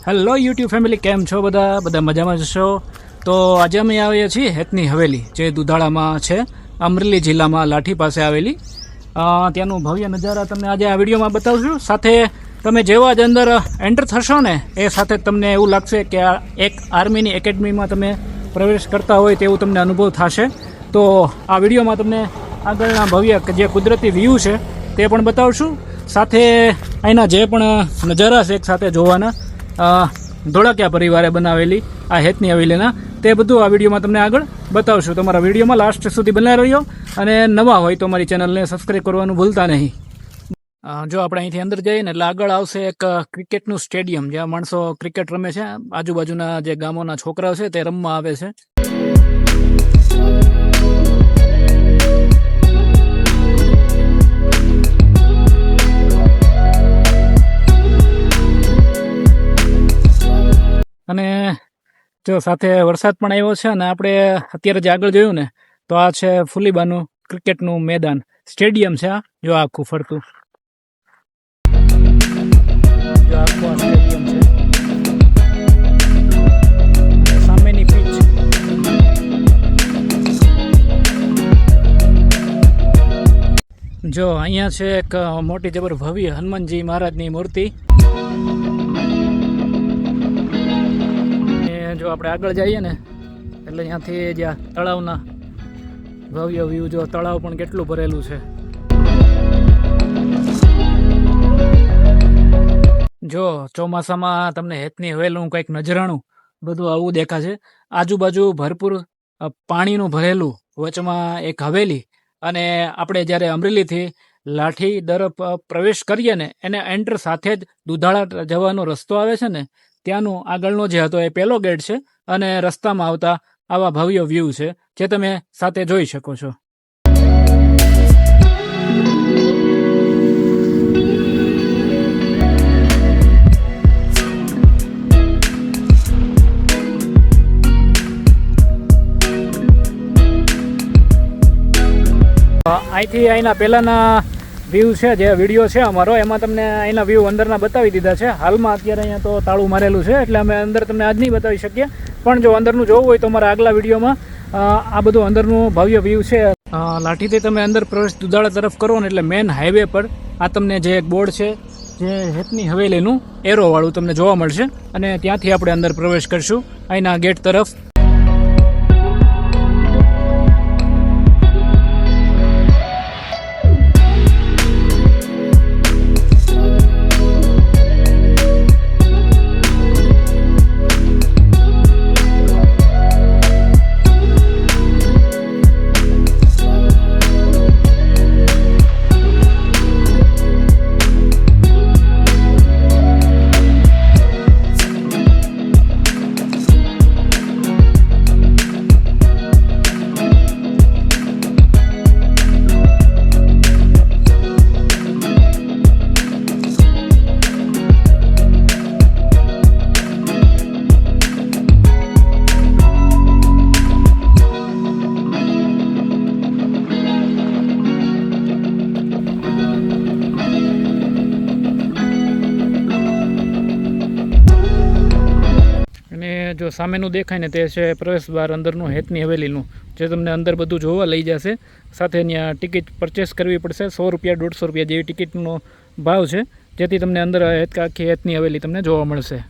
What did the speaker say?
Hello YouTube family, કેમ છો બધા મજામાં જશો? તો આજે અમે આવીએ છીએ હેતની હવેલી, જે દુધાળામાં છે, અમરેલી જિલ્લામાં લાઠી પાસે આવેલી. ત્યાંનું ભવ્ય નજારા તમને આજે આ વિડીયોમાં બતાવશું. સાથે તમે જેવા જ અંદર એન્ટર થશો ને એ સાથે તમને એવું લાગશે કે આ એક આર્મીની એકેડમીમાં તમે પ્રવેશ કરતા હોય તેવું તમને અનુભવ થશે. તો આ વિડીયોમાં તમને આગળના ભવ્ય જે કુદરતી વ્યૂ છે તે પણ બતાવશું. સાથે અહીંના જે પણ નજારા છે એક સાથે જોવાના, ધોળકિયા પરિવારે બનાવેલી આ હેતની હવેલીના, તે બધું આ વિડીયોમાં તમને આગળ બતાવશું. તમારા વિડીયોમાં લાસ્ટ સુધી બનાવી રહ્યો, અને નવા હોય તો મારી ચેનલને સબસ્ક્રાઈબ કરવાનું ભૂલતા નહીં. જો આપણે અહીંથી અંદર જઈએ ને એટલે આગળ આવશે એક ક્રિકેટનું સ્ટેડિયમ, જ્યાં માણસો ક્રિકેટ રમે છે. આજુબાજુના જે ગામોના છોકરાઓ છે તે રમવા આવે છે. અને જો સાથે વરસાદ પણ આવ્યો છે, અને આપણે અત્યારે જે આગળ જોયું ને તો આ છે ફુલીબાનું ક્રિકેટનું મેદાન, સ્ટેડિયમ છે. આ જો આખું ફરતું, જો આખું આ સ્ટેડિયમ છે. સામેની પીચ, જો અહીંયા છે એક મોટી જબર ભવ્ય હનુમાનજી મહારાજની મૂર્તિ. જો આપણે આગળ જઈએ ને એટલે અહીંયાથી જ્યાં તળાવના ભવ્ય વ્યૂ, જો તળાવ પણ કેટલું ભરેલું છે. જો ચોમાસામાં તમને હેતની હવેલીનું કંઈક નજરાણું બધું આવું દેખાશે. આજુબાજુ ભરપૂર પાણીનું ભરેલું, વચમાં એક હવેલી. અને આપણે જ્યારે અમરેલીથી લાઠી તરફ પ્રવેશ કરીએ ને એને એન્ટર સાથે જ દુધાળા જવાનો રસ્તો આવે છે ને, ત્યાંનું આગળનો જે હતો એ પહેલો ગેટ છે. અને રસ્તામાં આવતા આવા ભવ્ય વ્યૂ છે જે તમે સાથે જોઈ શકો છો. અહીંથી અહીંના પહેલાંના વ્યૂ છે, જે વિડીયો છે અમારો, એમાં તમને અહીંના વ્યૂ અંદરના બતાવી દીધા છે. હાલમાં અત્યારે અહીંયા તો તાળું મારેલું છે એટલે અમે અંદર તમને આજ નહીં બતાવી શકીએ, પણ જો અંદરનું જોવું હોય તો મારા આગલા વિડીયોમાં આ બધું અંદરનું ભવ્ય વ્યૂ છે. લાઠીથી તમે અંદર પ્રવેશ દુધાળા તરફ કરો ને એટલે મેન હાઈવે પર આ તમને જે એક બોર્ડ છે, જે હેતની હવેલીનું એરોવાળું તમને જોવા મળશે, અને ત્યાંથી આપણે અંદર પ્રવેશ કરશું અહીંના ગેટ તરફ. જો સામેનું દેખાય ને તે છે પ્રવેશદ્વાર અંદરનું હેતની હવેલીનું, જે તમને અંદર બધું જોવા લઈ જશે. સાથે ત્યાં ટિકિટ પરચેસ કરવી પડશે. 100 રૂપિયા 150 રૂપિયા જેવી ટિકિટનો ભાવ છે, જેથી તમને અંદર આખી હેતની હવેલી તમને જોવા મળશે.